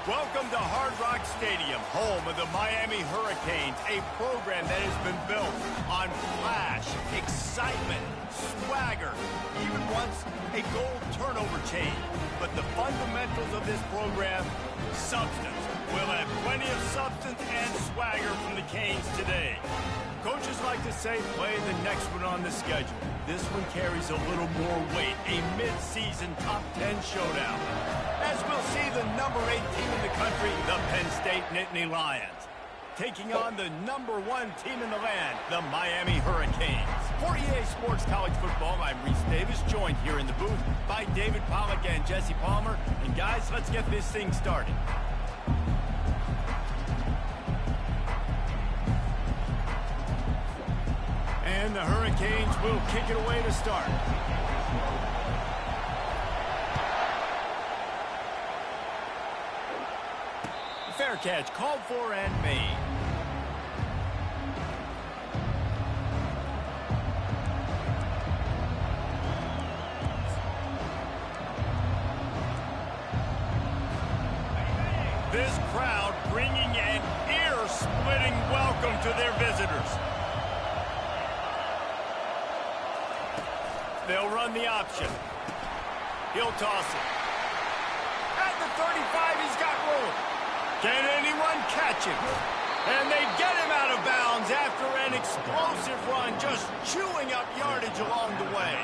Welcome to Hard Rock Stadium, home of the Miami Hurricanes, a program that has been built on flash, excitement, swagger, even once a goal turnover chain. But the fundamentals of this program, substance. We'll have plenty of substance and swagger from the Canes today. Coaches like to say, play the next one on the schedule. This one carries a little more weight, a mid-season top 10 showdown. As we'll see the number 8 team in the country, the Penn State Nittany Lions, taking on the number 1 team in the land, the Miami Hurricanes. For EA Sports College Football, I'm Reese Davis, joined here in the booth by David Pollack and Jesse Palmer. And guys, let's get this thing started. And the Hurricanes will kick it away to start. Fair catch called for and made. This crowd bringing an ear-splitting welcome to their visitors. They'll run the option. He'll toss it. At the 35, he's got room. Can anyone catch him? And they get him out of bounds after an explosive run, just chewing up yardage along the way.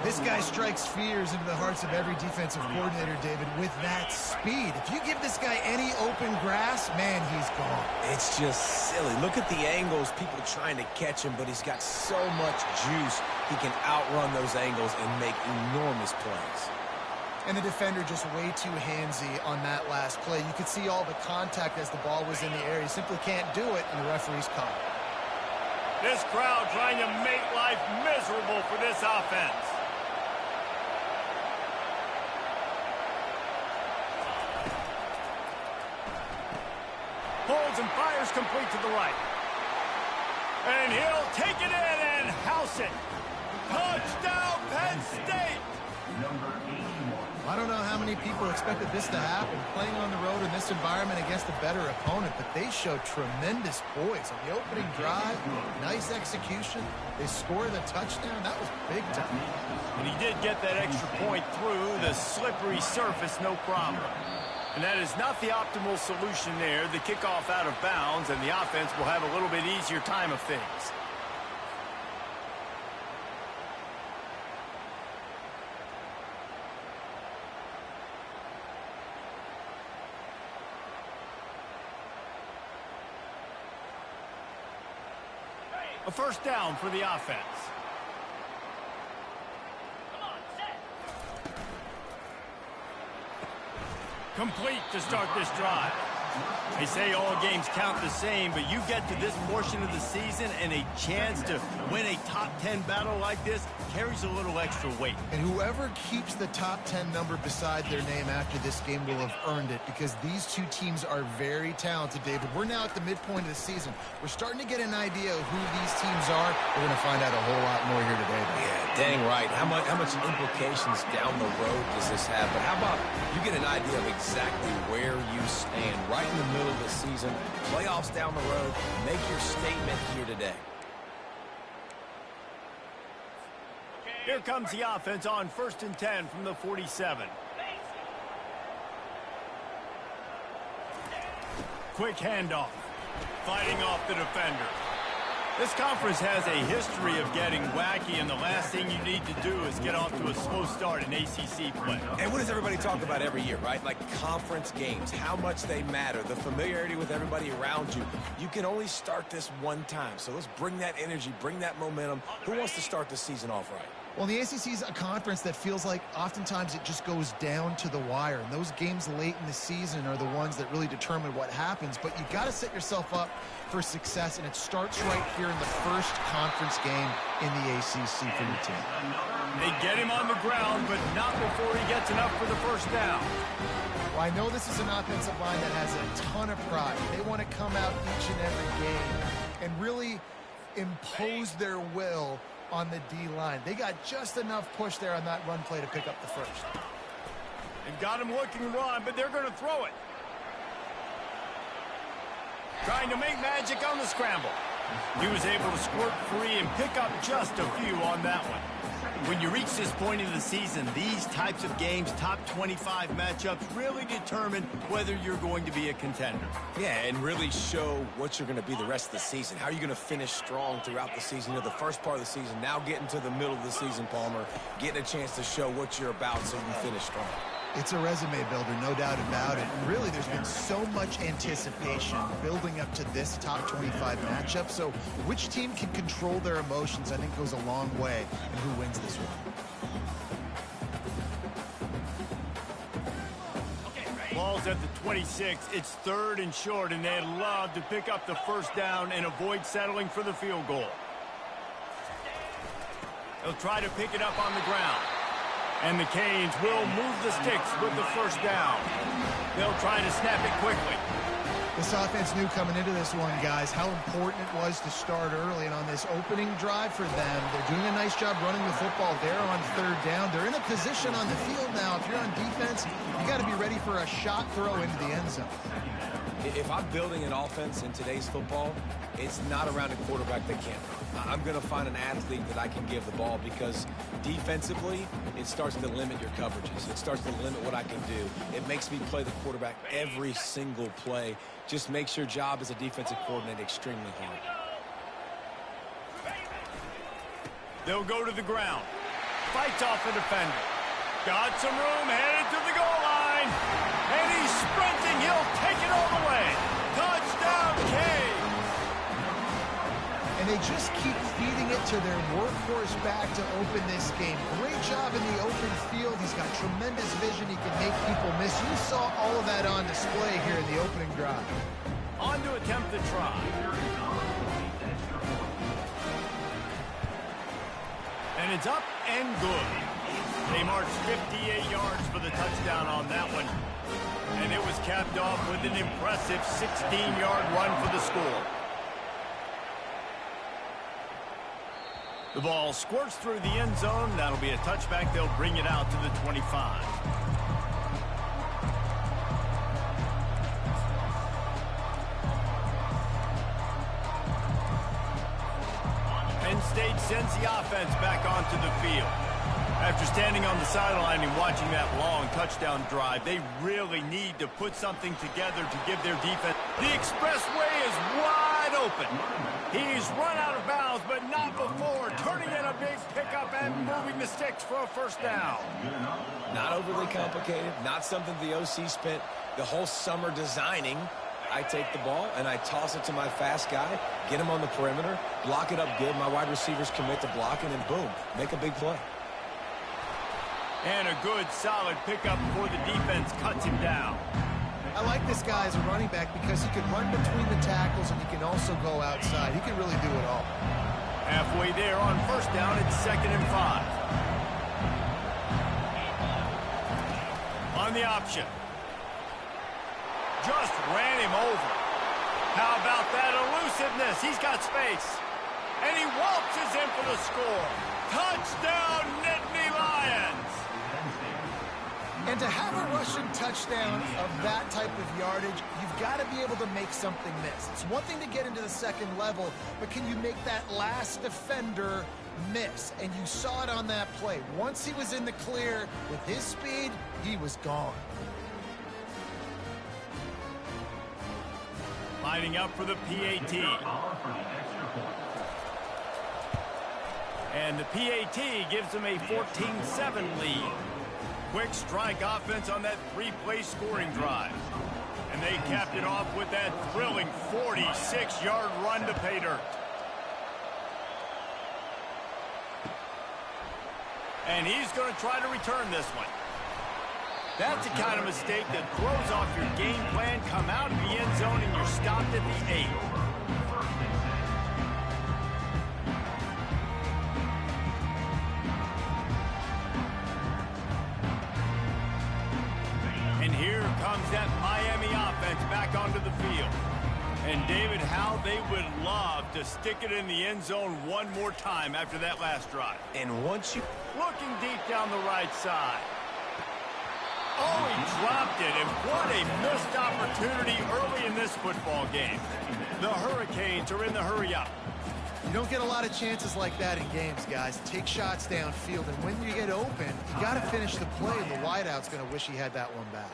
This guy strikes fears into the hearts of every defensive coordinator, David, with that speed. If you give this guy any open grass, man, he's gone. It's just silly. Look at the angles, people trying to catch him, but he's got so much juice. He can outrun those angles and make enormous plays. And the defender just way too handsy on that last play. You could see all the contact as the ball was in the air. He simply can't do it, and the referee's caught it. This crowd trying to make life miserable for this offense. Pulls and fires complete to the right. And he'll take it in and house it. Touchdown, Penn State! Number 81. I don't know how many people expected this to happen, playing on the road in this environment against a better opponent, but they showed tremendous poise. On the opening drive, nice execution. They scored a touchdown. That was big time. And he did get that extra point through the slippery surface, no problem. And that is not the optimal solution there. The kickoff out of bounds, and the offense will have a little bit easier time of things. A first down for the offense. Complete to start this drive. They say all games count the same, but you get to this portion of the season and a chance to win a top 10 battle like this carries a little extra weight. And whoever keeps the top 10 number beside their name after this game will have earned it, because these two teams are very talented, David. We're now at the midpoint of the season. We're starting to get an idea of who these teams are. We're going to find out a whole lot more here today. Yeah, dang right. How much implications down the road does this have? But how about you get an idea of exactly where you stand right in the middle of the season, playoffs down the road, make your statement here today. Here comes the offense on 1st and 10 from the 47. Quick handoff, fighting off the defender. This conference has a history of getting wacky, and the last thing you need to do is get off to a slow start in ACC play. And what does everybody talk about every year, right? Like conference games, how much they matter, the familiarity with everybody around you. You can only start this one time, so let's bring that energy, bring that momentum. Who wants to start the season off right? Well, the ACC is a conference that feels like oftentimes it just goes down to the wire. And those games late in the season are the ones that really determine what happens. But you got to set yourself up for success, and it starts right here in the first conference game in the ACC for your team. They get him on the ground, but not before he gets enough for the first down. Well, I know this is an offensive line that has a ton of pride. They want to come out each and every game and really impose their will on the D-line. They got just enough push there on that run play to pick up the first. They've got him looking to run, but they're going to throw it. trying to make magic on the scramble. He was able to squirt free and pick up just a few on that one. When you reach this point in the season, these types of games, top 25 matchups, really determine whether you're going to be a contender. Yeah, and really show what you're going to be the rest of the season. How are you going to finish strong throughout the season? You know, the first part of the season, now getting to the middle of the season, Palmer, getting a chance to show what you're about so you can finish strong. It's a resume builder, no doubt about it. And really, there's been so much anticipation building up to this top 25 matchup. So which team can control their emotions, I think, goes a long way in who wins this one. Ball's at the 26. It's 3rd and short, and they'd love to pick up the first down and avoid settling for the field goal. They'll try to pick it up on the ground. And the Canes will move the sticks with the first down. They'll try to snap it quickly. This offense knew coming into this one, guys, how important it was to start early. And on this opening drive for them, they're doing a nice job running the football. They're on 3rd down. They're in a position on the field now. If you're on defense, you got to be ready for a shot throw into the end zone. If I'm building an offense in today's football, it's not around a quarterback that can't run. I'm going to find an athlete that I can give the ball because defensively, it starts to limit your coverages. It starts to limit what I can do. It makes me play the quarterback every single play. Just makes your job as a defensive coordinator extremely hard. They'll go to the ground. Fights off a defender. Got some room, headed to the goal line. And he's sprinting. He'll take it all the way. Touchdown, Canes. And they just keep feeding it to their workhorse back to open this game. Great job in the open field. He's got tremendous vision. He can make people miss. You saw all of that on display here in the opening drive. On to attempt the try. And it's up and good. They marched 58 yards for the touchdown on that one. And it was capped off with an impressive 16-yard run for the score. The ball squirts through the end zone. That'll be a touchback. They'll bring it out to the 25. Penn State sends the offense back onto the field. After standing on the sideline and watching that long touchdown drive, they really need to put something together to give their defense. The expressway is wide open. He's run out of bounds, but not before turning in a big pickup and moving the sticks for a first down. Not overly complicated, not something the OC spent the whole summer designing. I take the ball and I toss it to my fast guy, get him on the perimeter, block it up good. My wide receivers commit to blocking, and boom, make a big play. And a good, solid pickup before the defense cuts him down. I like this guy as a running back because he can run between the tackles and he can also go outside. He can really do it all. Halfway there on first down, it's 2nd and 5. On the option. Just ran him over. How about that elusiveness? He's got space. And he waltzes in for the score. Touchdown, Nittany Lions! And to have a rushing touchdown of that type of yardage, you've got to be able to make something miss. It's one thing to get into the second level, but can you make that last defender miss? And you saw it on that play. Once he was in the clear with his speed, he was gone. Lining up for the PAT. And the PAT gives them a 14-7 lead. Quick strike offense on that 3-play scoring drive. And they capped it off with that thrilling 46-yard run to pay dirt. And he's going to try to return this one. That's the kind of mistake that throws off your game plan. Come out of the end zone and you're stopped at the 8. And here comes that Miami offense back onto the field. And David, how they would love to stick it in the end zone one more time after that last drive. And once you... Looking deep down the right side. Oh, he dropped it, and what a missed opportunity early in this football game. The Hurricanes are in the hurry-up. You don't get a lot of chances like that in games, guys. Take shots downfield, and when you get open, you got to finish the play, and the wideout's going to wish he had that one back.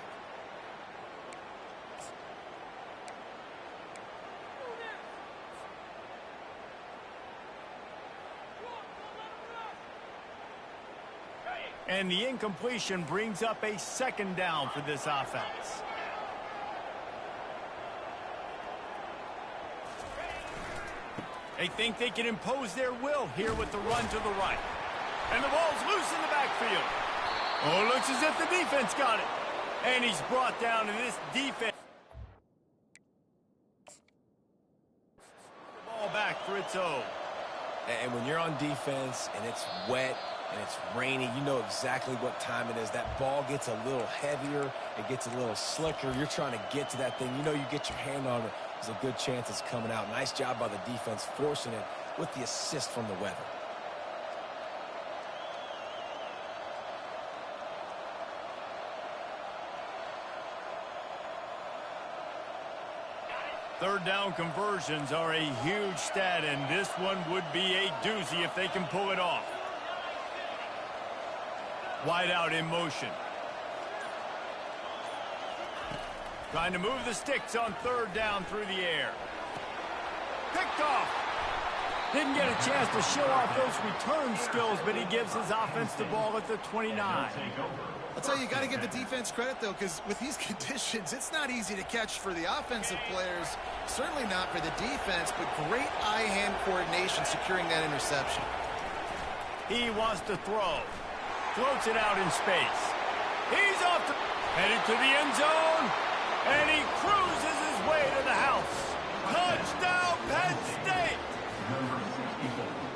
And the incompletion brings up a second down for this offense. They think they can impose their will here with the run to the right. And the ball's loose in the backfield. Oh, it looks as if the defense got it. And he's brought down to this defense. The ball back for its own. And when you're on defense and it's wet and it's rainy, you know exactly what time it is. That ball gets a little heavier. It gets a little slicker. You're trying to get to that thing. You know you get your hand on it. There's a good chance it's coming out. Nice job by the defense forcing it with the assist from the weather. Third down conversions are a huge stat, and this one would be a doozy if they can pull it off. Wide out in motion. Trying to move the sticks on third down through the air. Picked off. Didn't get a chance to show off those return skills, but he gives his offense the ball at the 29. I'll tell you, you got to give the defense credit, though, because with these conditions, it's not easy to catch for the offensive players. Certainly not for the defense, but great eye-hand coordination securing that interception. He wants to throw. Floats it out in space. He's off to headed to the end zone. And he cruises his way to the house. Touchdown, Penn State!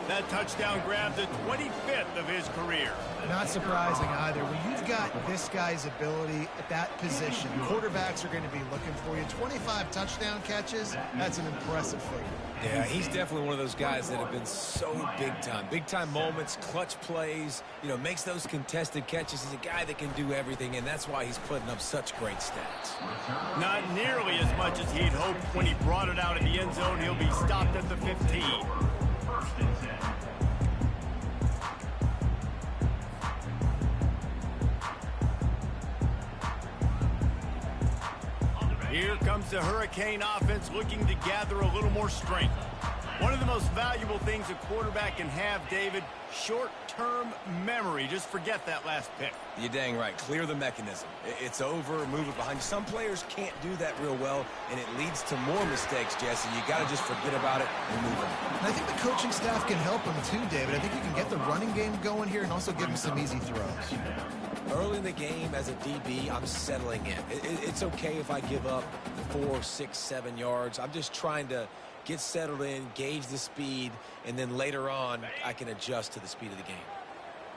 That touchdown grabbed the 25th of his career. Not surprising either. When you've got this guy's ability at that position, quarterbacks are going to be looking for you. 25 touchdown catches, that's an impressive figure. Yeah, he's definitely one of those guys that have been so big time. Big time moments, clutch plays, you know, makes those contested catches. He's a guy that can do everything, and that's why he's putting up such great stats. Not nearly as much as he'd hoped when he brought it out in the end zone. He'll be stopped at the 15. Here comes the Hurricane offense looking to gather a little more strength. One of the most valuable things a quarterback can have, David, short-term memory. Just forget that last pick. You're dang right. Clear the mechanism. It's over, move it behind you. Some players can't do that real well, and it leads to more mistakes, Jesse. You got to just forget about it and move on. And I think the coaching staff can help him too, David. I think you can get the running game going here and also give him some easy throws. Early in the game, as a DB, I'm settling in. It's okay if I give up 4, 6, 7 yards. I'm just trying to get settled in, gauge the speed, and then later on, I can adjust to the speed of the game.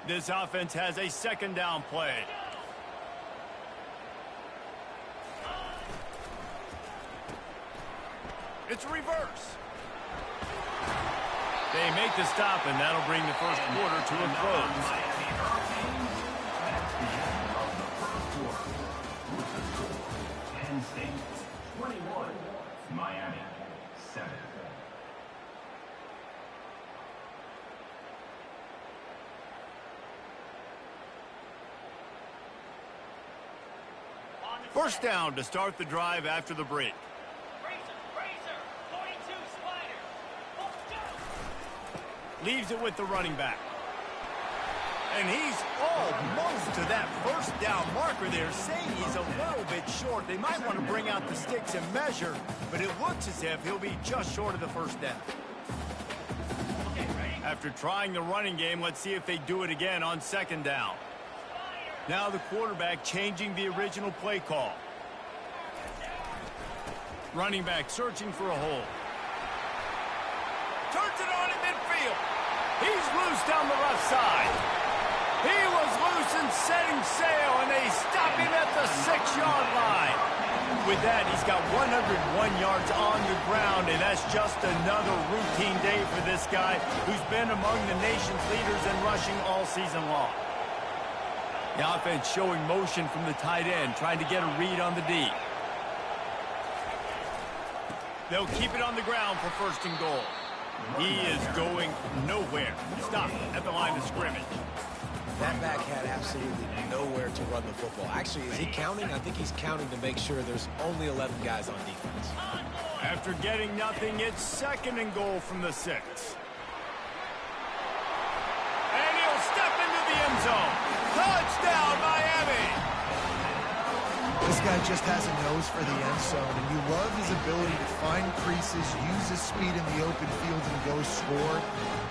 This offense has a second down play. It's a reverse. They make the stop, and that'll bring the first quarter to a close. Penn State 21, Miami 7. First down to start the drive after the break. Leaves it with the running back. And he's almost to that first down marker there, saying he's a little bit short. They might want to bring out the sticks and measure, but it looks as if he'll be just short of the first down. After trying the running game, let's see if they do it again on second down. Now the quarterback changing the original play call. Running back searching for a hole. Turns it on in midfield. He's loose down the left side. He was loose and setting sail, and they stop him at the 6-yard line. With that, he's got 101 yards on the ground, and that's just another routine day for this guy who's been among the nation's leaders in rushing all season long. The offense showing motion from the tight end, trying to get a read on the D. They'll keep it on the ground for first and goal. He is going nowhere. Stop at the line of scrimmage. That back had absolutely nowhere to run the football. Actually, is he counting? I think he's counting to make sure there's only 11 guys on defense. After getting nothing, it's second and goal from the 6. And he'll step into the end zone. Touchdown, Miami! This guy just has a nose for the end zone, and you love his ability to find creases, use his speed in the open field, and go score.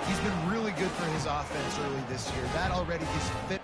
He's been really good for his offense early this year. That already is fit.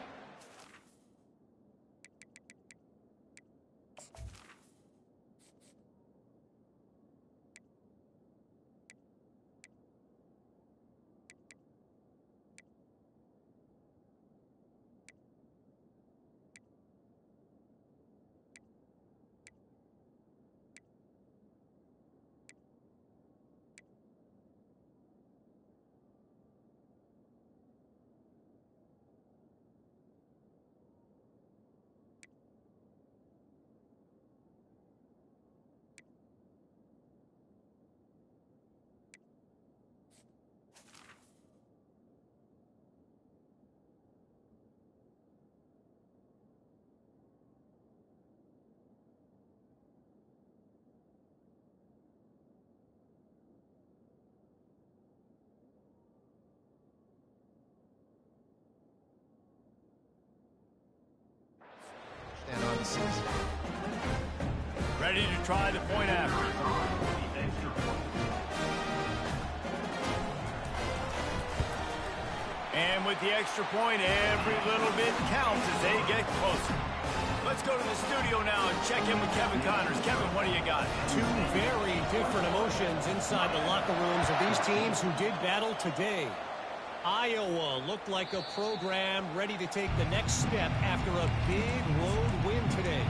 And on the season. Ready to try the point after. And with the extra point, every little bit counts as they get closer. Let's go to the studio now and check in with Kevin Connors. Kevin, what do you got? Two very different emotions inside the locker rooms of these teams who did battle today. Iowa looked like a program ready to take the next step after a big road win today.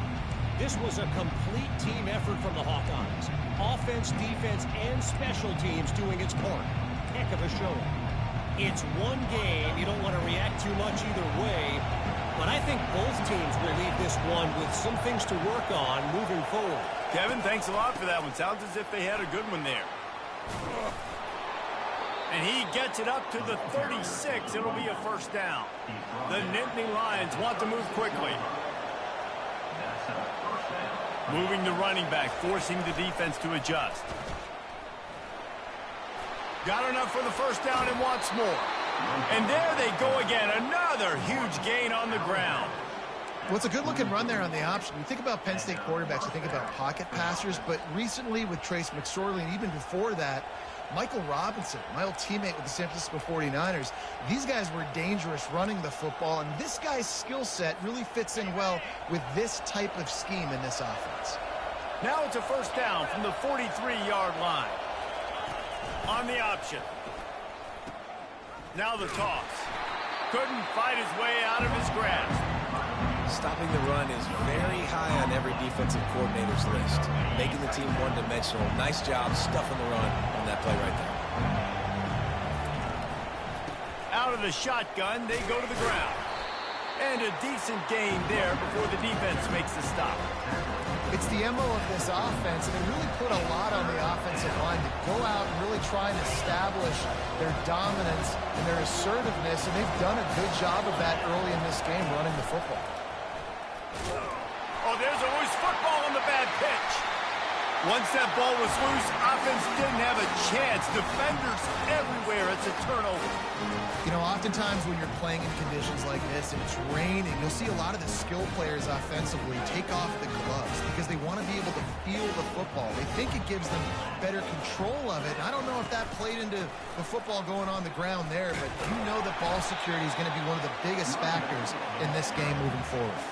This was a complete team effort from the Hawkeyes. Offense, defense, and special teams doing its part. Heck of a showing. It's one game. You don't want to react too much either way. But I think both teams will leave this one with some things to work on moving forward. Kevin, thanks a lot for that one. Sounds as if they had a good one there. And he gets it up to the 36. It'll be a first down. The Nittany Lions want to move quickly. Moving the running back, forcing the defense to adjust. Got enough for the first down and wants more. And there they go again. Another huge gain on the ground. Well, it's a good-looking run there on the option. You think about Penn State quarterbacks, you think about pocket passers, but recently with Trace McSorley, and even before that, Michael Robinson, my old teammate with the San Francisco 49ers, these guys were dangerous running the football, and this guy's skill set really fits in well with this type of scheme in this offense. Now it's a first down from the 43-yard line. On the option. Now the toss. Couldn't fight his way out of his grasp. Stopping the run is very high on every defensive coordinator's list. Making the team one-dimensional. Nice job stuffing the run on that play right there. Out of the shotgun, they go to the ground. And a decent gain there before the defense makes the stop. It's the MO of this offense, and they really put a lot on the offensive line to go out and really try and establish their dominance and their assertiveness, and they've done a good job of that early in this game running the football. Oh, there's a loose football on the bad pitch. Once that ball was loose, offense didn't have a chance. Defenders everywhere. It's a turnover. You know, oftentimes when you're playing in conditions like this and it's raining, you'll see a lot of the skill players offensively take off the gloves because they want to be able to feel the football. They think it gives them better control of it. And I don't know if that played into the football going on the ground there, but you know that ball security is going to be one of the biggest factors in this game moving forward.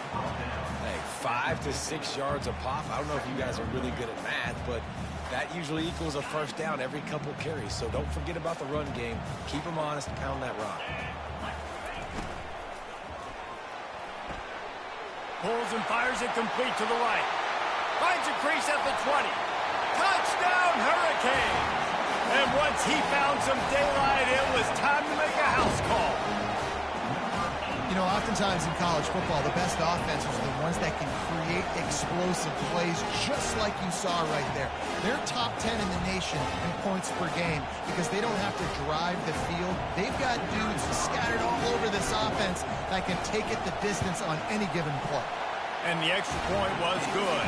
Hey, 5 to 6 yards a pop. I don't know if you guys are really good at math, but that usually equals a first down every couple carries. So don't forget about the run game. Keep them honest and pound that rock. Pulls and fires it complete to the right. Finds a crease at the 20. Touchdown, Hurricanes! And once he found some daylight, it was time to make a house call. You know, oftentimes in college football, the best offenses are the ones that can create explosive plays, just like you saw right there. They're top 10 in the nation in points per game because they don't have to drive the field. They've got dudes scattered all over this offense that can take it the distance on any given play. And the extra point was good.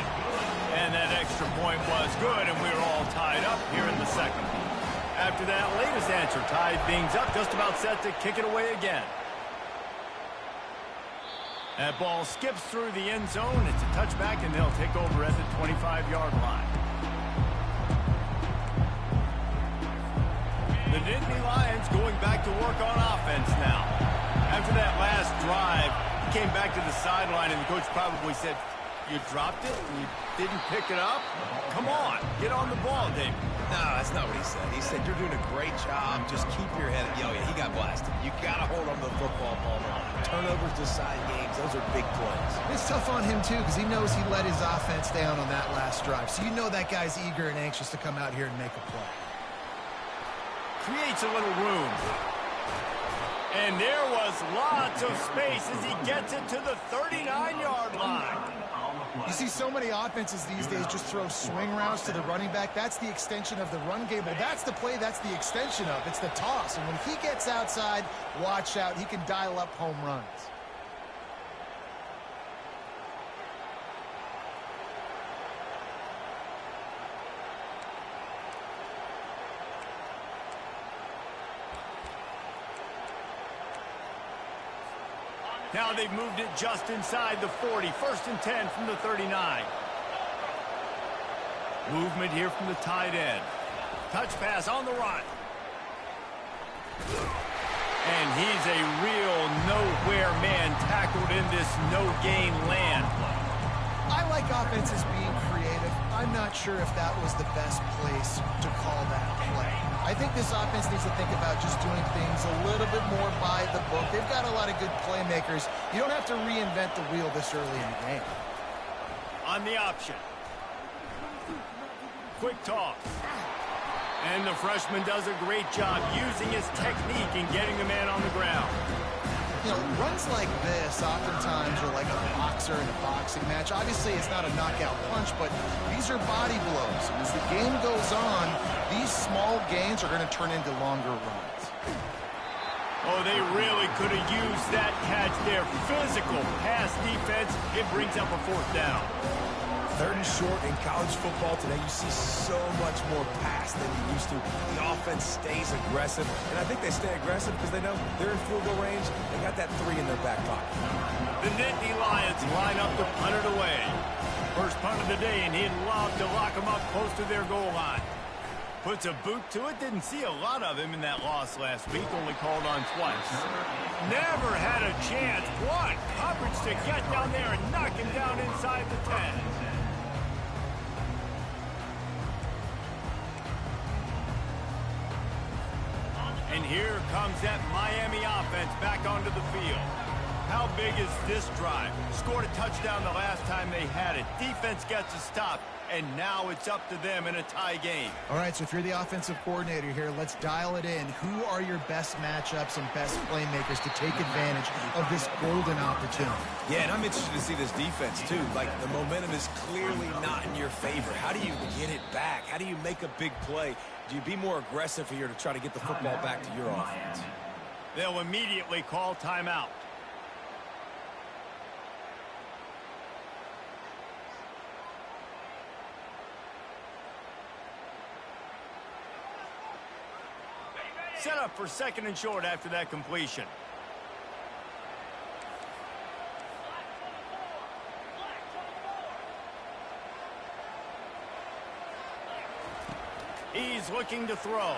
And that extra point was good, and we were all tied up here in the second. After that latest answer, tied things up, just about set to kick it away again. That ball skips through the end zone. It's a touchback, and they'll take over at the 25-yard line. The Nittany Lions going back to work on offense now. After that last drive, he came back to the sideline, and the coach probably said, "You dropped it and you didn't pick it up? Come on, get on the ball, David." No, that's not what he said. He said, "You're doing a great job. Just keep your head up." Yeah, he got blasted. You got to hold on to the football ball. Turnovers decide games. Those are big plays. It's tough on him, too, because he knows he let his offense down on that last drive. So you know that guy's eager and anxious to come out here and make a play. Creates a little room. And there was lots of space as he gets it to the 39-yard line. You see so many offenses these days just throw swing routes to the running back. That's the extension of the run game. Well, that's the play that's the extension of. It's the toss. And when he gets outside, watch out. He can dial up home runs. Now they've moved it just inside the 40. 1st and 10 from the 39. Movement here from the tight end. Touch pass on the run. And he's a real nowhere man tackled in this no-gain land. I like offenses being creative. I'm not sure if that was the best place to call that play. I think this offense needs to think about just doing things a little bit more by the book. They've got a lot of good playmakers. You don't have to reinvent the wheel this early in the game. On the option. Quick toss. And the freshman does a great job using his technique and getting the man on the ground. You know, runs like this oftentimes are like a boxer in a boxing match. Obviously, it's not a knockout punch, but these are body blows. And as the game goes on, these small gains are going to turn into longer runs. Oh, they really could have used that catch there. Physical pass defense. It brings up a 4th down. 3rd and short in college football today. You see so much more pass than you used to. The offense stays aggressive, and I think they stay aggressive because they know they're in field goal range. They got that 3 in their back pocket. The Nittany Lions line up to punt it away. First punt of the day, and he'd love to lock them up close to their goal line. Puts a boot to it. Didn't see a lot of him in that loss last week. Only called on twice. Never had a chance. What coverage to get down there and knock him down inside the 10. And here comes that Miami offense back onto the field. How big is this drive? Scored a touchdown the last time they had it. Defense gets a stop, and now it's up to them in a tie game. All right, so if you're the offensive coordinator here, let's dial it in. Who are your best matchups and best playmakers to take advantage of this golden opportunity? Yeah, and I'm interested to see this defense, too. Like, the momentum is clearly not in your favor. How do you get it back? How do you make a big play? Do you be more aggressive here to try to get the football back to your offense? They'll immediately call timeout. Set up for 2nd and short after that completion. He's looking to throw.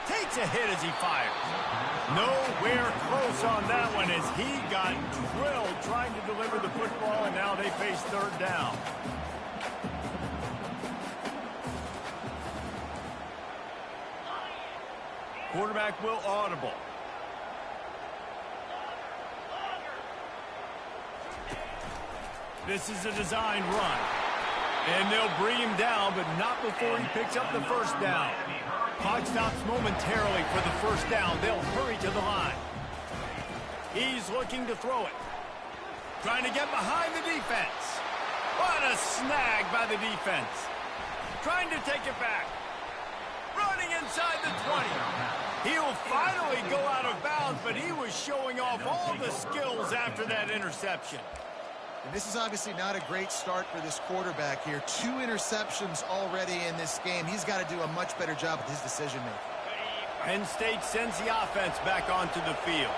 Takes a hit as he fires. Nowhere close on that one as he got drilled trying to deliver the football, and now they face 3rd down. Quarterback will audible. This is a designed run. And they'll bring him down, but not before he picks up the 1st down. Clock stops momentarily for the 1st down. They'll hurry to the line. He's looking to throw it. Trying to get behind the defense. What a snag by the defense. Trying to take it back. Running inside the 20. He'll finally go out of bounds, but he was showing off all the skills after that interception. And this is obviously not a great start for this quarterback here. 2 interceptions already in this game. He's got to do a much better job with his decision-making. Penn State sends the offense back onto the field.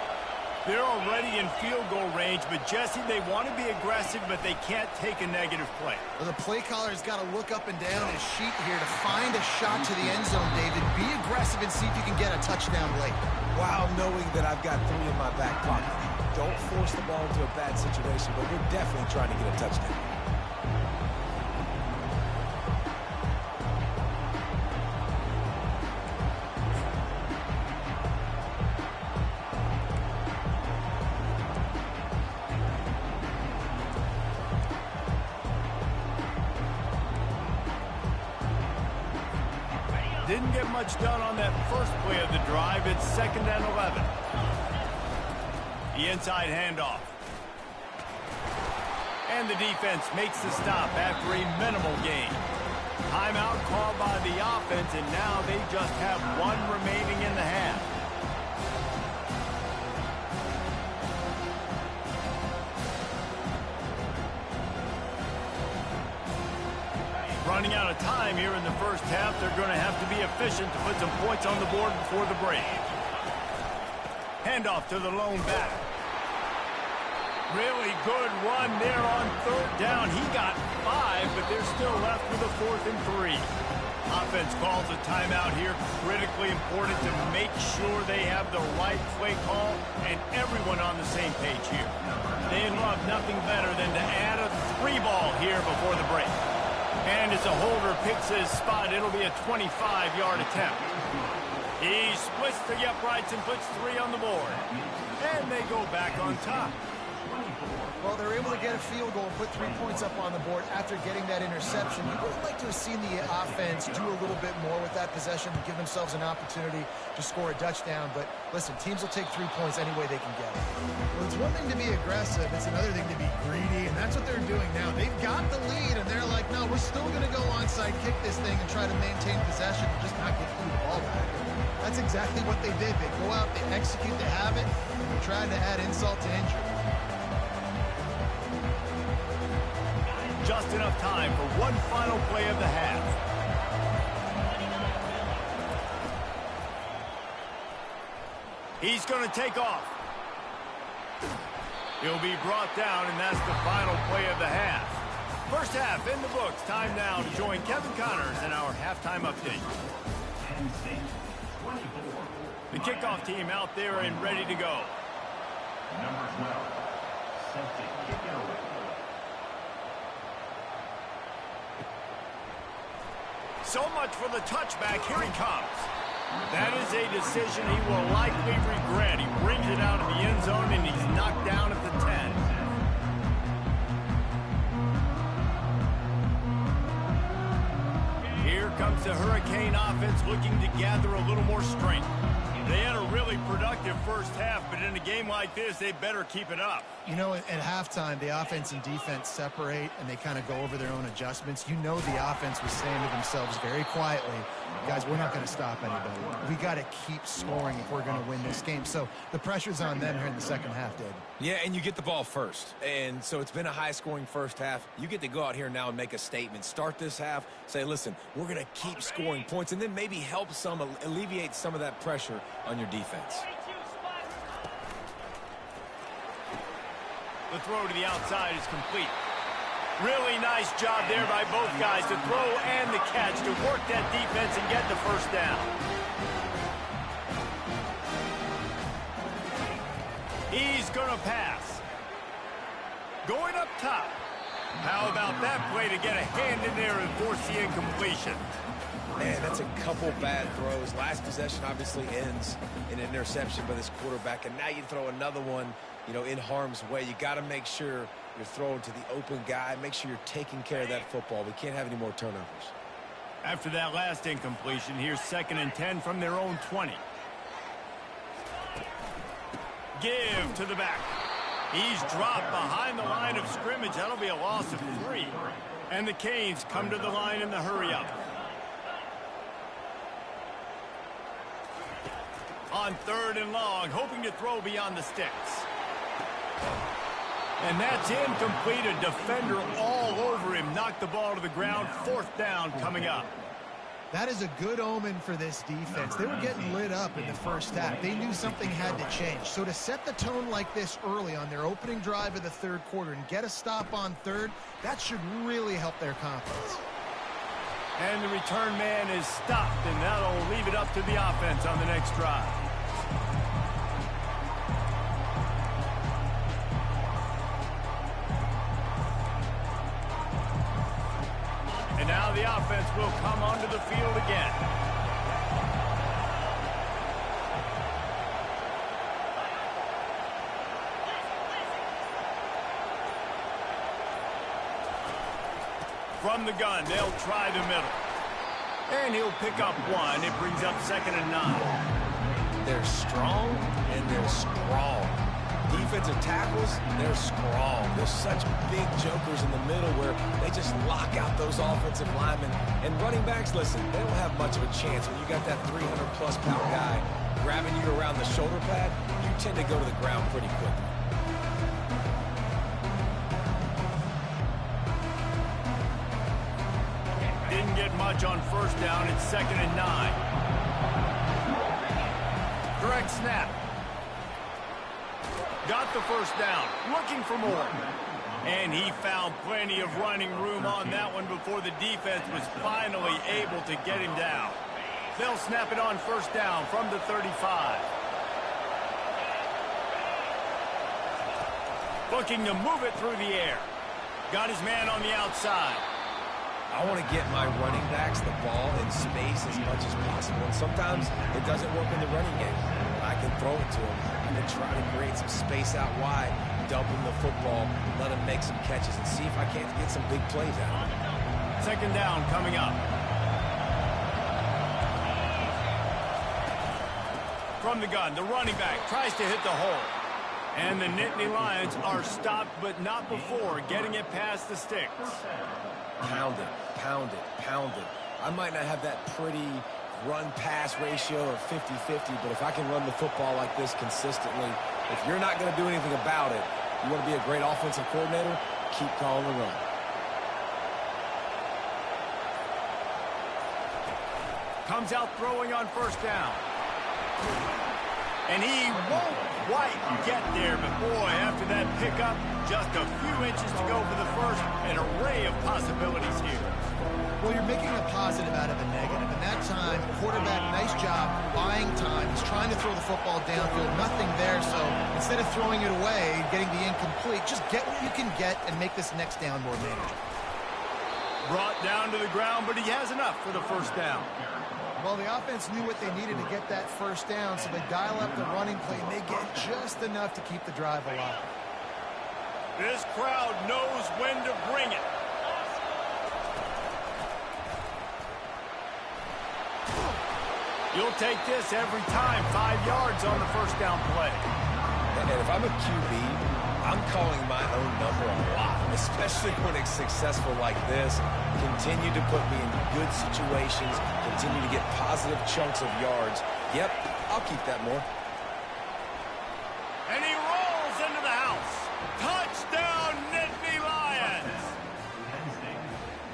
They're already in field goal range, but Jesse, they want to be aggressive, but they can't take a negative play. Well, the play caller's got to look up and down his sheet here to find a shot to the end zone, David. Be aggressive and see if you can get a touchdown late. While knowing that I've got 3 in my back pocket. Don't force the ball into a bad situation, but we're definitely trying to get a touchdown. Didn't get much done on that first play of the drive. It's 2nd and 11. The inside handoff. And the defense makes the stop after a minimal gain. Timeout called by the offense, and now they just have 1 remaining in the half. Running out of time here in the first half. They're going to have to be efficient to put some points on the board before the break. Handoff to the lone back. Really good run there on 3rd down. He got 5, but they're still left with a 4th and 3. Offense calls a timeout here. Critically important to make sure they have the right play call and everyone on the same page here. They'd love nothing better than to add a 3 ball here before the break. And as a holder picks his spot, it'll be a 25-yard attempt. He splits the uprights and puts 3 on the board. And they go back on top. Well, they're able to get a field goal and put 3 points up on the board after getting that interception. You would like to have seen the offense do a little bit more with that possession to give themselves an opportunity to score a touchdown. But listen, teams will take 3 points any way they can get it. Well, it's one thing to be aggressive. It's another thing to be greedy, and that's what they're doing now. They've got the lead, and they're like, no, we're still going to go onside, kick this thing, and try to maintain possession and just not get the ball back. That's exactly what they did. They go out, they execute, they have it, and they're trying to add insult to injury. Just enough time for one final play of the half. He's going to take off. He'll be brought down, and that's the final play of the half. First half in the books. Time now to join Kevin Connors in our halftime update. The kickoff team out there and ready to go. Number 12, set to kick it away. So much for the touchback. Here he comes. That is a decision he will likely regret. He brings it out of the end zone, and he's knocked down at the 10. Here comes the Hurricane offense looking to gather a little more strength. They had a really productive first half, but in a game like this, they better keep it up. You know, at halftime, the offense and defense separate, and they kind of go over their own adjustments. You know the offense was saying to themselves very quietly, guys, we're not going to stop anybody. We got to keep scoring if we're going to win this game. So the pressure's on them here in the second half, David. Yeah, and you get the ball first. And so it's been a high-scoring first half. You get to go out here now and make a statement. Start this half, say, listen, we're going to keep scoring points, and then maybe help alleviate some of that pressure on your defense. The throw to the outside is complete. Really nice job there by both guys to throw and the catch to work that defense and get the first down. He's going to pass. Going up top. How about that play to get a hand in there and force the incompletion? Man, that's a couple bad throws. Last possession obviously ends in an interception by this quarterback, and now you throw another one, in harm's way. You got to make sure you're throwing to the open guy. Make sure you're taking care of that football. We can't have any more turnovers. After that last incompletion, here's 2nd and 10 from their own 20. give to the back. He's dropped behind the line of scrimmage. That'll be a loss of 3. And the Canes come to the line in the hurry-up. On 3rd and long, hoping to throw beyond the sticks. And that's incomplete. A defender all over him. Knocked the ball to the ground. 4th down coming up. That is a good omen for this defense. They were getting lit up in the first half. They knew something had to change. So to set the tone like this early on their opening drive of the 3rd quarter and get a stop on 3rd, that should really help their confidence. And the return man is stopped, and that'll leave it up to the offense on the next drive. And now the offense will come onto the field again. From the gun, they'll try the middle. And he'll pick up 1. It brings up 2nd and 9. They're strong and they're strong. Defensive tackles, they're strong. There's such big jokers in the middle where they just lock out those offensive linemen. And running backs, listen, they don't have much of a chance. When you got that 300-plus pound guy grabbing you around the shoulder pad, you tend to go to the ground pretty quickly. Didn't get much on 1st down. It's 2nd and 9. Direct snap. Got the 1st down, looking for more. And he found plenty of running room on that one before the defense was finally able to get him down. They'll snap it on 1st down from the 35. Looking to move it through the air. Got his man on the outside. I want to get my running backs the ball in space as much as possible. And sometimes it doesn't work in the running game. I can throw it to him and then try to create some space out wide, dump him the football, let him make some catches, and see if I can't get some big plays out of him. 2nd down coming up. From the gun, the running back tries to hit the hole. And the Nittany Lions are stopped, but not before getting it past the sticks. Pound it, pound it, pound it. I might not have that pretty run-pass ratio of 50-50, but if I can run the football like this consistently, if you're not going to do anything about it, you want to be a great offensive coordinator, keep calling the run. Comes out throwing on 1st down. And he won't quite get there, but boy, after that pickup, just a few inches to go for the 1st. An array of possibilities here. Well, you're making a positive out of a negative. And that time, quarterback, nice job buying time. He's trying to throw the football downfield. Nothing there, so instead of throwing it away, getting the incomplete, just get what you can get and make this next down more manageable. Brought down to the ground, but he has enough for the 1st down. Well, the offense knew what they needed to get that 1st down, so they dial up the running play, and they get just enough to keep the drive alive. This crowd knows when to bring it. You'll take this every time. 5 yards on the 1st down play. And if I'm a QB, I'm calling my own number a lot, especially when it's successful like this. Continue to put me in good situations, continue to get positive chunks of yards. Yep, I'll keep that more. And he rolls into the house. Touchdown, Nittany Lions!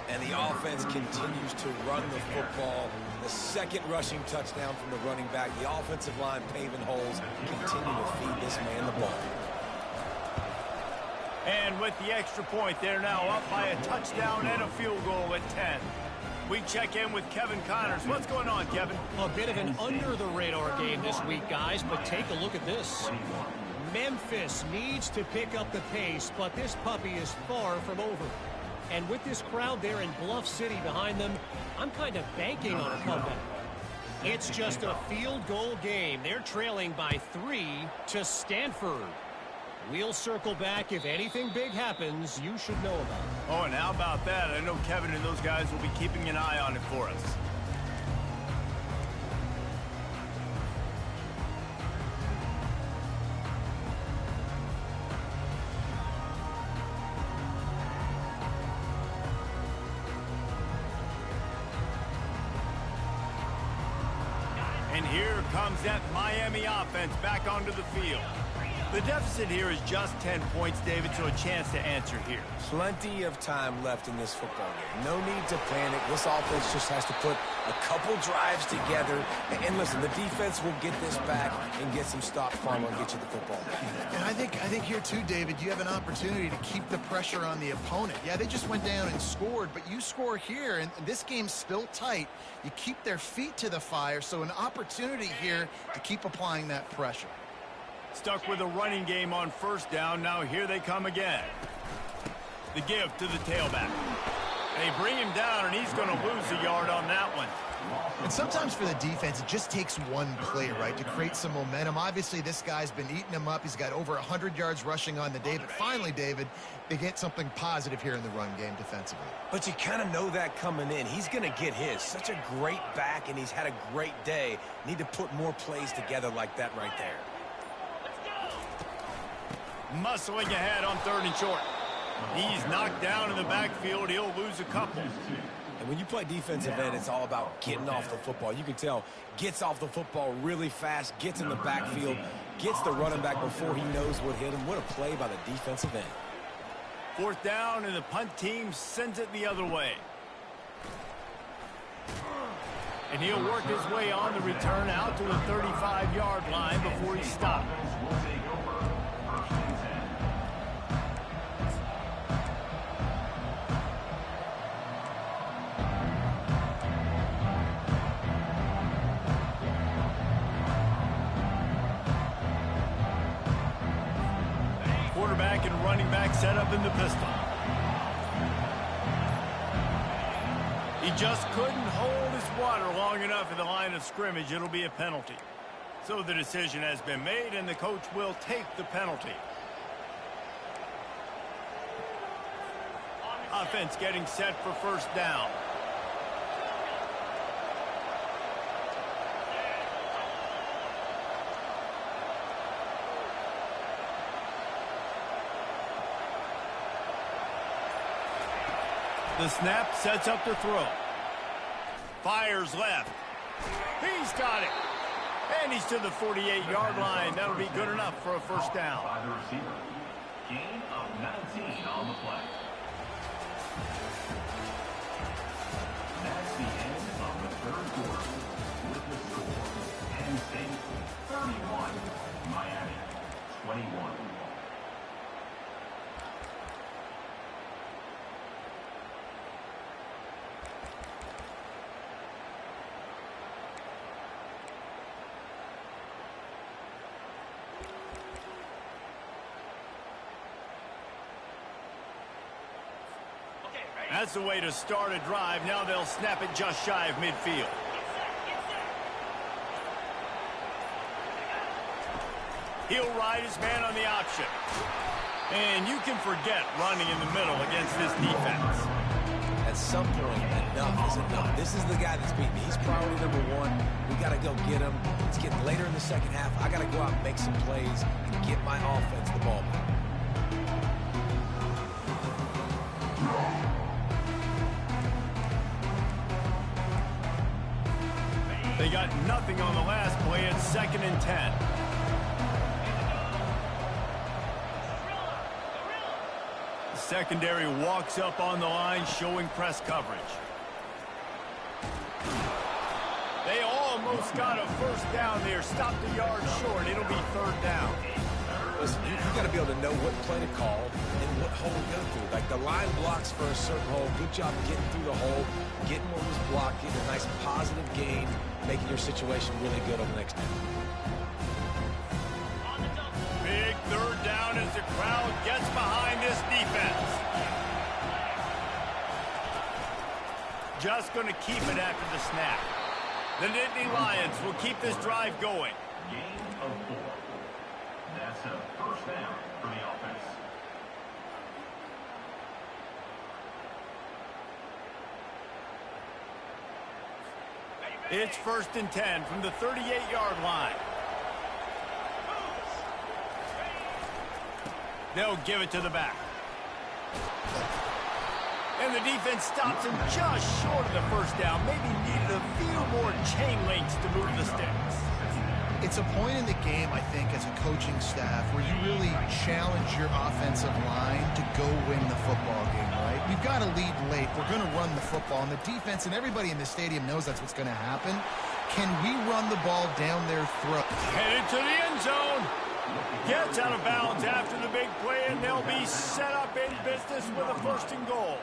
And the offense continues to run the football. The 2nd rushing touchdown from the running back. The offensive line paving holes. Continue to feed this man the ball. And with the extra point, they're now up by a touchdown and a field goal at 10. We check in with Kevin Connors. What's going on, Kevin? A bit of an under-the-radar game this week, guys, but take a look at this. Memphis needs to pick up the pace, but this puppy is far from over. And with this crowd there in Bluff City behind them, I'm kind of banking on a comeback. It's just a field goal game. They're trailing by 3 to Stanford. We'll circle back. If anything big happens, you should know about it. Oh, and how about that? I know Kevin and those guys will be keeping an eye on it for us. And here comes that Miami offense back onto the field. The deficit here is just 10 points, David, so a chance to answer here. Plenty of time left in this football game. No need to panic. This offense just has to put a couple drives together. And listen, the defense will get this back and get some stops final and get you the football back. And I think here too, David, you have an opportunity to keep the pressure on the opponent. Yeah, they just went down and scored, but you score here, and this game's still tight. You keep their feet to the fire, so an opportunity here to keep applying that pressure. Stuck with a running game on first down. Now here they come again. The give to the tailback. They bring him down, and he's going to lose a yard on that one. And sometimes for the defense, it just takes one play, right, to create some momentum. Obviously, this guy's been eating him up. He's got over 100 yards rushing on the day. But finally, David, they get something positive here in the run game defensively. But you kind of know that coming in. He's going to get his. Such a great back, and he's had a great day. Need to put more plays together like that right there. Muscling ahead on 3rd and short. He's knocked down in the backfield. He'll lose a couple. And when you play defensive end, it's all about getting off the football. You can tell, gets off the football really fast, gets in the backfield, gets the running back before he knows what hit him. What a play by the defensive end. 4th down, and the punt team sends it the other way. And he'll work his way on the return out to the 35-yard line before he stopped. Quarterback and running back set up in the pistol. He just couldn't hold his water long enough at the line of scrimmage. It'll be a penalty. So the decision has been made, and the coach will take the penalty. Offense getting set for 1st down. The snap sets up the throw. Fires left. He's got it. And he's to the 48-yard line. That'll be good enough for a 1st down. By the receiver. Gain of 19 on the play. That's the end of the 3rd quarter. With the score, Penn State 31, Miami 21. That's the way to start a drive. Now they'll snap it just shy of midfield. He'll ride his man on the option. And you can forget running in the middle against this defense. At some point, enough is enough. This is the guy that's beating me. He's priority number 1. We got to go get him. It's getting later in the second half. I got to go out and make some plays and get my offense the ball back. They got nothing on the last play. It's 2nd and 10. The secondary walks up on the line, showing press coverage. They almost got a 1st down there. Stopped a yard short. It'll be 3rd down. Listen, you got to be able to know what play to call and what hole to go through. Like the line blocks for a certain hole. Good job getting through the hole, getting what was blocked, getting a nice positive gain, making your situation really good on the next down. Big 3rd down as the crowd gets behind this defense. Just going to keep it after the snap. The Nittany Lions will keep this drive going. Gain of 4. That's a 1st down for the offense. It's 1st and 10 from the 38-yard line. They'll give it to the back. And the defense stops him just short of the 1st down. Maybe needed a few more chain links to move the stick. It's a point in the game, I think, as a coaching staff where you really challenge your offensive line to go win the football game, right? We've got to lead late. We're going to run the football. And the defense and everybody in the stadium knows that's what's going to happen. Can we run the ball down their throat? Headed to the end zone. Gets out of bounds after the big play, and they'll be set up in business with a 1st and goal.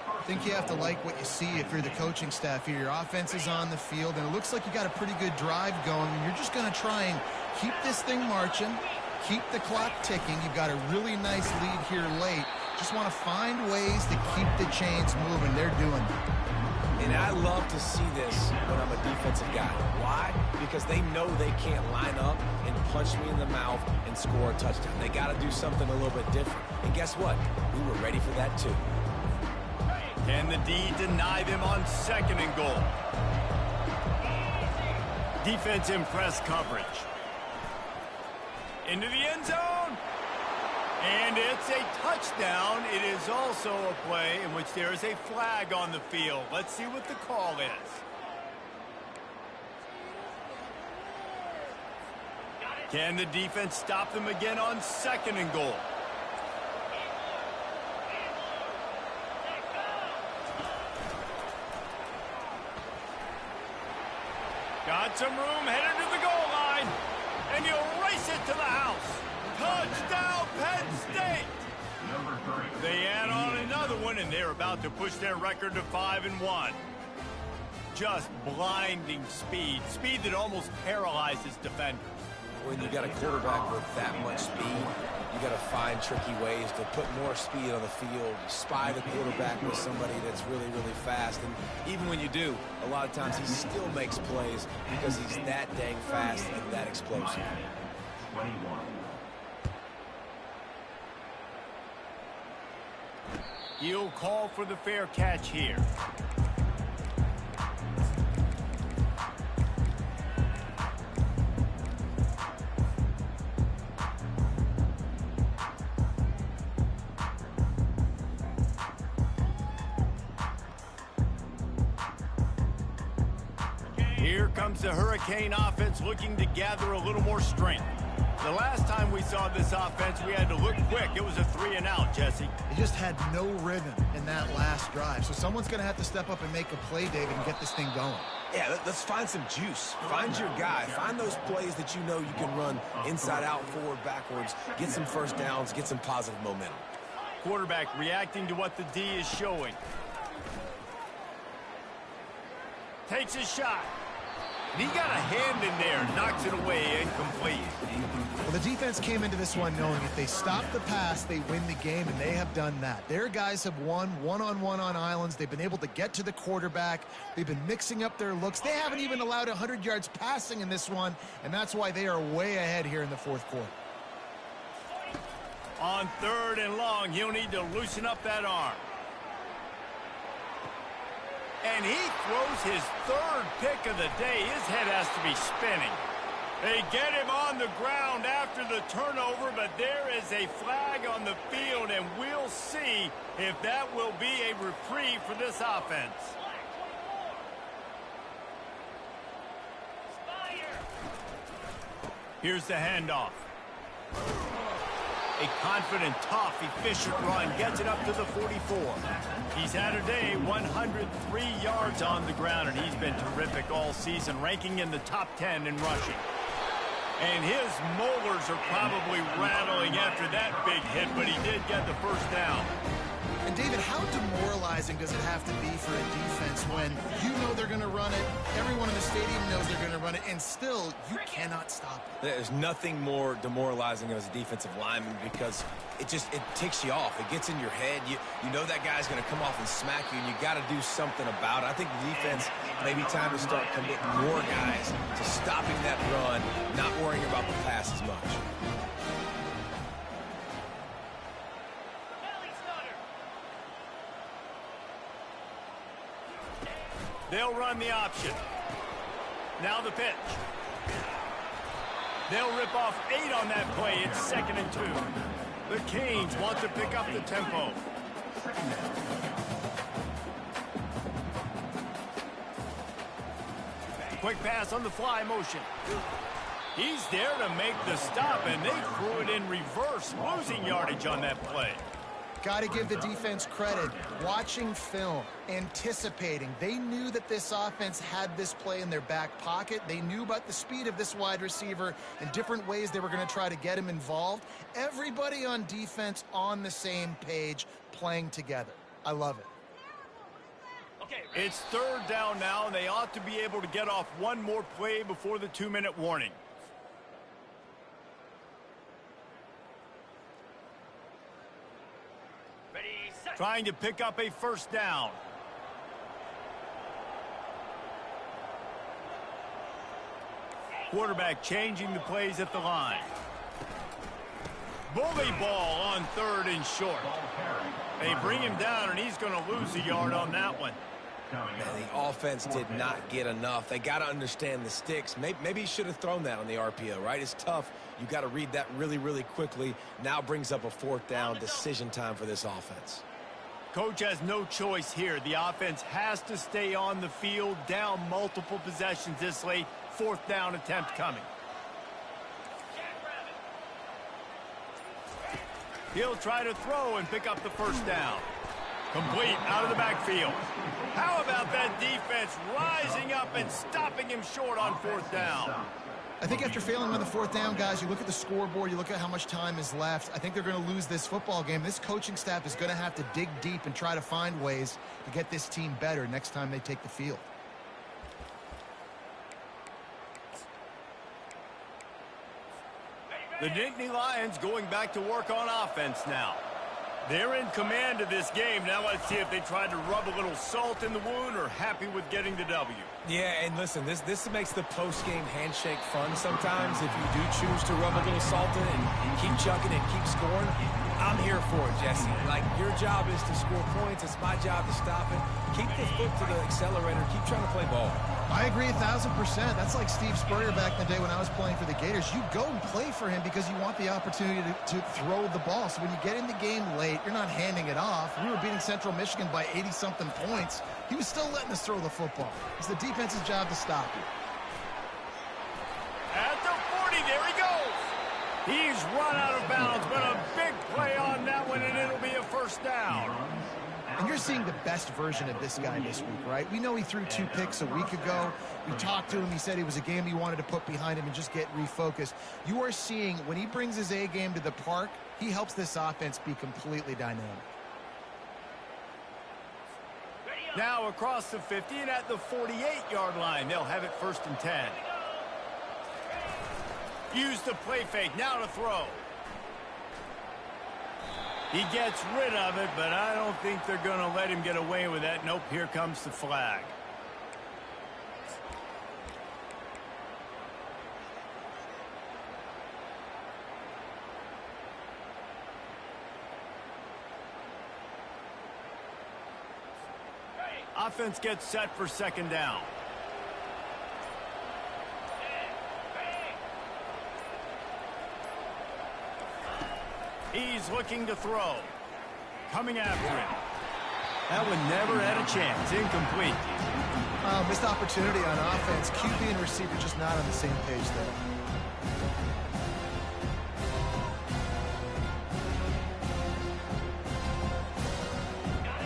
I think you have to like what you see if you're the coaching staff here. Your offense is on the field, and it looks like you got a pretty good drive going, and you're just going to try and keep this thing marching, keep the clock ticking. You've got a really nice lead here late. Just want to find ways to keep the chains moving. They're doing it. And I love to see this when I'm a defensive guy. Why? Because they know they can't line up and punch me in the mouth and score a touchdown. They got to do something a little bit different. And guess what? We were ready for that too. Can the D deny them on 2nd and goal? Defense in press coverage. Into the end zone. And it's a touchdown. It is also a play in which there is a flag on the field. Let's see what the call is. Can the defense stop them again on 2nd and goal? Got some room, headed to the goal line, and he'll race it to the house. Touchdown, Penn State! They add on another one, and they're about to push their record to 5-1. Just blinding speed. Speed that almost paralyzes defenders. When you got a quarterback with that much speed, you got to find tricky ways to put more speed on the field, spy the quarterback with somebody that's really, really fast. And even when you do, a lot of times he still makes plays because he's that dang fast and that explosive. 21. He'll call for the fair catch here. Here comes the Hurricane offense looking to gather a little more strength. The last time we saw this offense, we had to look quick. It was a 3-and-out, Jesse. They just had no rhythm in that last drive. So someone's going to have to step up and make a play, David, and get this thing going. Yeah, let's find some juice. Find your guy. Find those plays that you know you can run inside out, forward, backwards, get some 1st downs, get some positive momentum. Quarterback reacting to what the D is showing. Takes his shot. He got a hand in there, knocks it away, incomplete. Well, the defense came into this one knowing if they stop the pass, they win the game, and they have done that. Their guys have won one-on-one on islands. They've been able to get to the quarterback. They've been mixing up their looks. They haven't even allowed 100 yards passing in this one, and that's why they are way ahead here in the 4th quarter. On 3rd and long, he'll need to loosen up that arm. And he throws his 3rd pick of the day. His head has to be spinning. They get him on the ground after the turnover, but there is a flag on the field, and we'll see if that will be a reprieve for this offense. Here's the handoff. A confident, tough, efficient run gets it up to the 44. He's had a day, 103 yards on the ground, and he's been terrific all season, ranking in the top 10 in rushing. And his molars are probably rattling after that big hit, but he did get the 1st down. And, David, how demoralizing does it have to be for a defense when you know they're going to run it, everyone in the stadium knows they're going to run it, and still you cannot stop it? There's nothing more demoralizing as a defensive lineman because it ticks you off. It gets in your head. You know that guy's going to come off and smack you, and you got to do something about it. I think the defense may be time to start committing more guys to stopping that run, not worrying about the pass as much. They'll run the option. Now the pitch. They'll rip off 8 on that play. It's 2nd and 2. The Canes want to pick up the tempo. Quick pass on the fly motion. He's there to make the stop, and they threw it in reverse, losing yardage on that play. Got to give the defense credit. Watching film, anticipating. They knew that this offense had this play in their back pocket. They knew about the speed of this wide receiver and different ways they were going to try to get him involved. Everybody on defense on the same page, playing together. I love it. It's third down now, and they ought to be able to get off one more play before the 2-minute warning. Trying to pick up a first down. Quarterback changing the plays at the line. Bully ball on 3rd and short. They bring him down, and he's going to lose a yard on that one. Man, the offense did not get enough. They got to understand the sticks. Maybe he should have thrown that on the RPO, right? It's tough. You got to read that really, really quickly. Now brings up a 4th down decision time for this offense. Coach has no choice here. The offense has to stay on the field, down multiple possessions this late. 4th down attempt coming. He'll try to throw and pick up the first down. Complete out of the backfield. How about that defense rising up and stopping him short on 4th down? I think after failing on the 4th down, guys, you look at the scoreboard, you look at how much time is left. I think they're going to lose this football game. This coaching staff is going to have to dig deep and try to find ways to get this team better next time they take the field. The Nittany Lions going back to work on offense now. They're in command of this game. Now let's see if they tried to rub a little salt in the wound or happy with getting the W. Yeah, and listen, this makes the post-game handshake fun sometimes. If you do choose to rub a little salt in and keep chucking and keep scoring, I'm here for it, Jesse. Like, your job is to score points. It's my job to stop it. Keep the foot to the accelerator. Keep trying to play ball. I agree 1,000%. That's like Steve Spurrier back in the day when I was playing for the Gators. You go and play for him because you want the opportunity to throw the ball. So when you get in the game late, you're not handing it off. We were beating Central Michigan by 80-something points. He was still letting us throw the football. It's the defense's job to stop you. At the 40, there he goes. He's run out of bounds, but a big play on that one, and it'll be a first down. And you're seeing the best version of this guy this week, right? We know he threw 2 picks a week ago. We talked to him. He said it was a game he wanted to put behind him and just get refocused. You are seeing when he brings his A game to the park, he helps this offense be completely dynamic. Now across the 50 and at the 48-yard line. They'll have it 1st and 10. Use the play fake. Now to throw. He gets rid of it, but I don't think they're going to let him get away with that. Nope, here comes the flag. Offense gets set for 2nd down. He's looking to throw. Coming after him. That one never had a chance. Incomplete. Missed opportunity on offense. QB and receiver just not on the same page there.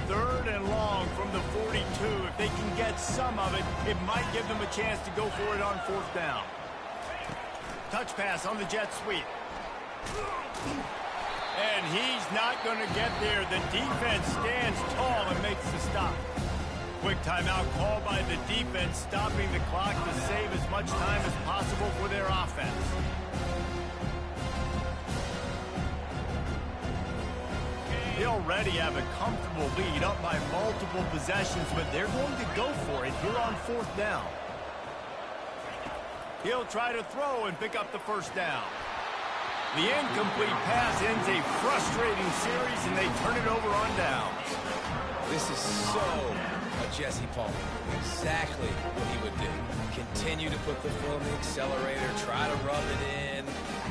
Third and long from the 42. If they can get some of it, it might give them a chance to go for it on 4th down. Touch pass on the jet sweep. And he's not going to get there. The defense stands tall and makes the stop. Quick timeout called by the defense, stopping the clock to save as much time as possible for their offense. They already have a comfortable lead up by multiple possessions, but they're going to go for it here on 4th down. He'll try to throw and pick up the first down. The incomplete pass ends a frustrating series, and they turn it over on downs. This is so a Jesse Palmer. Exactly what he would do. Continue to put the foot on the accelerator, try to rub it in.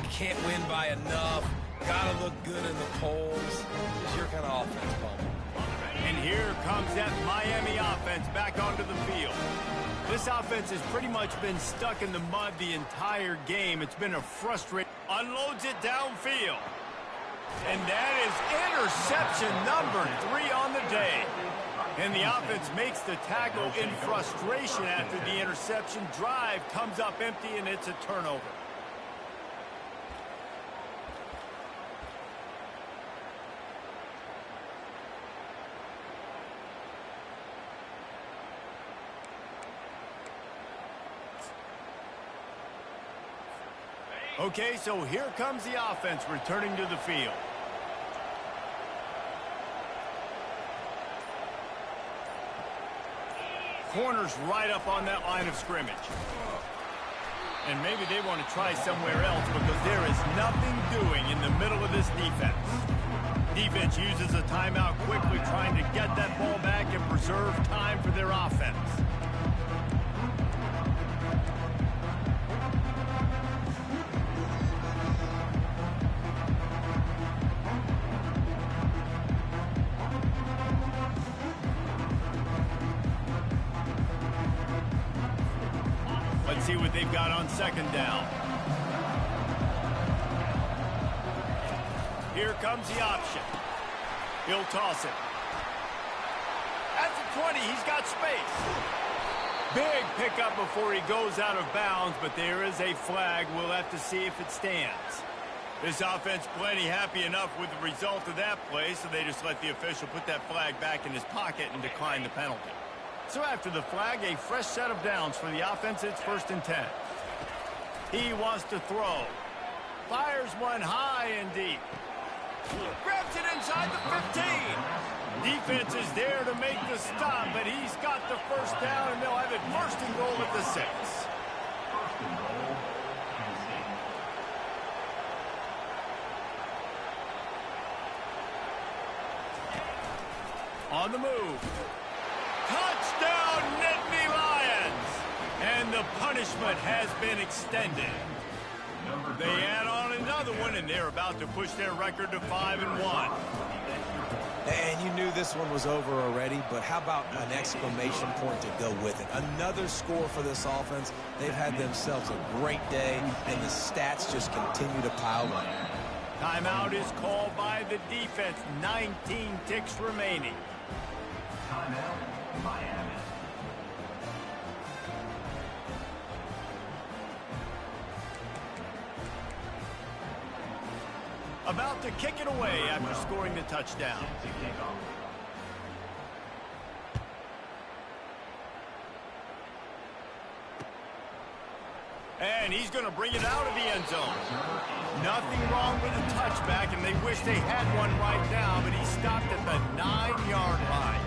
Can't win by enough. Gotta look good in the polls. This is your kind of offense, Palmer. And here comes that Miami offense back onto the field. This offense has pretty much been stuck in the mud the entire game. It's been a frustrating. Unloads it downfield. And that is interception number 3 on the day. And the offense makes the tackle in frustration after the interception. Drive comes up empty, and it's a turnover. Okay, so here comes the offense returning to the field. Corner's right up on that line of scrimmage. And maybe they want to try somewhere else because there is nothing doing in the middle of this defense. Defense uses a timeout quickly, trying to get that ball back and preserve time for their offense. Let's see what they've got on second down. Here comes the option. He'll toss it. At the 20, he's got space. Big pickup before he goes out of bounds, but there is a flag. We'll have to see if it stands. This offense plenty happy enough with the result of that play, so they just let the official put that flag back in his pocket and decline the penalty. So after the flag, a fresh set of downs for the offense. It's 1st and 10. He wants to throw. Fires one high and deep. Grabs it inside the 15. Defense is there to make the stop, but he's got the first down, and they'll have it 1st and goal at the 6. First and goal, Tennessee. On the move. Touchdown, Nittany Lions! And the punishment has been extended. They add on another one, and they're about to push their record to 5-1. And you knew this one was over already, but how about an exclamation point to go with it? Another score for this offense. They've had themselves a great day, and the stats just continue to pile up. Timeout is called by the defense. 19 ticks remaining. Timeout, Miami. About to kick it away after scoring the touchdown. To kick off. And he's going to bring it out of the end zone. Nothing wrong with a touchback, and they wish they had one right now, but he stopped at the 9-yard line.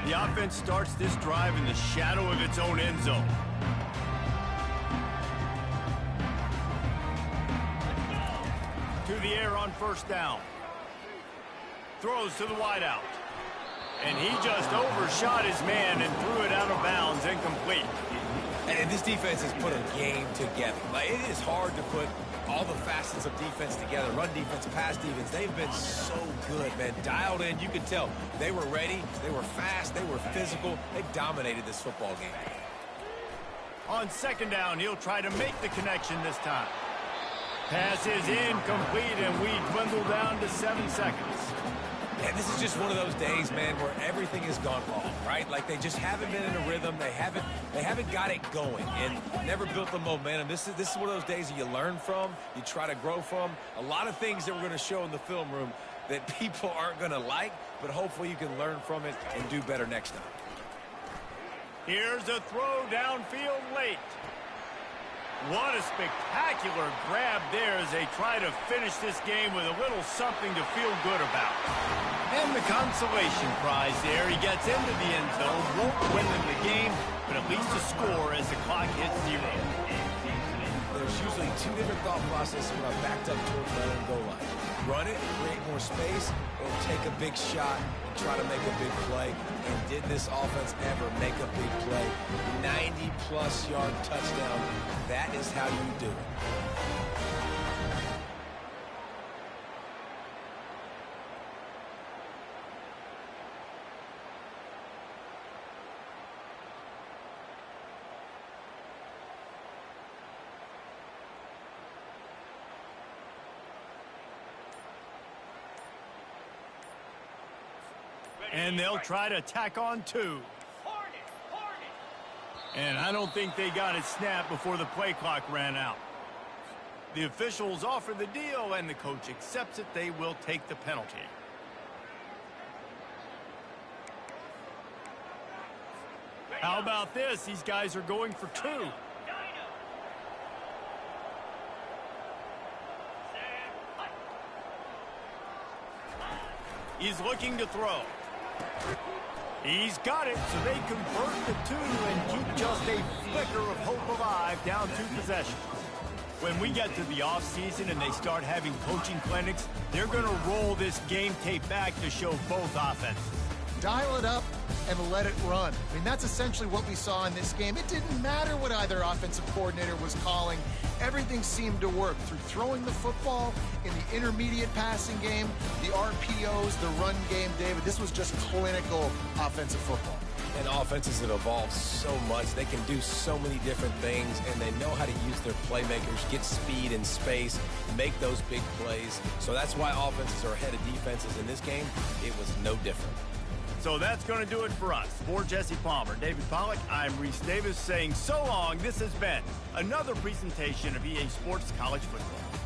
The offense starts this drive in the shadow of its own end zone. To the air on 1st down. Throws to the wideout. And he just overshot his man and threw it out of bounds, incomplete. And this defense has put a game together. Like, it is hard to put all the facets of defense together. Run defense, pass defense. They've been so good, man. Dialed in. You could tell they were ready. They were fast. They were physical. They dominated this football game. On 2nd down, he'll try to make the connection this time. Pass is incomplete, and we dwindle down to 7 seconds. And this is just one of those days, man, where everything has gone wrong, right? Like, they just haven't been in a rhythm. They haven't got it going and never built the momentum. This is one of those days that you learn from, you try to grow from. A lot of things that we're going to show in the film room that people aren't going to like, but hopefully you can learn from it and do better next time. Here's a throw downfield late. What a spectacular grab there as they try to finish this game with a little something to feel good about. And the consolation prize there. He gets into the end zone, won't win them the game, but at least a score as the clock hits 0. There's usually 2 different thought processes when I'm backed up towards the own goal line. Run it, create more space, or take a big shot and try to make a big play. And did this offense ever make a big play? 90-plus yard touchdown. That is how you do it. And they'll try to tack on 2. And I don't think they got it snapped before the play clock ran out. The officials offer the deal, and the coach accepts it. They will take the penalty. How about this? These guys are going for 2. He's looking to throw. He's got it, so they convert the 2 and keep just a flicker of hope alive down 2 possessions. When we get to the offseason and they start having coaching clinics, they're going to roll this game tape back to show both offenses. Dial it up and let it run. I mean, that's essentially what we saw in this game. It didn't matter what either offensive coordinator was calling. Everything seemed to work through throwing the football in the intermediate passing game, the RPOs, the run game. David, this was just clinical offensive football. And offenses have evolved so much. They can do so many different things, and they know how to use their playmakers, get speed and space, make those big plays. So that's why offenses are ahead of defenses in this game. It was no different. So that's going to do it for us. For Jesse Palmer, David Pollack, I'm Reese Davis saying so long. This has been another presentation of EA Sports College Football.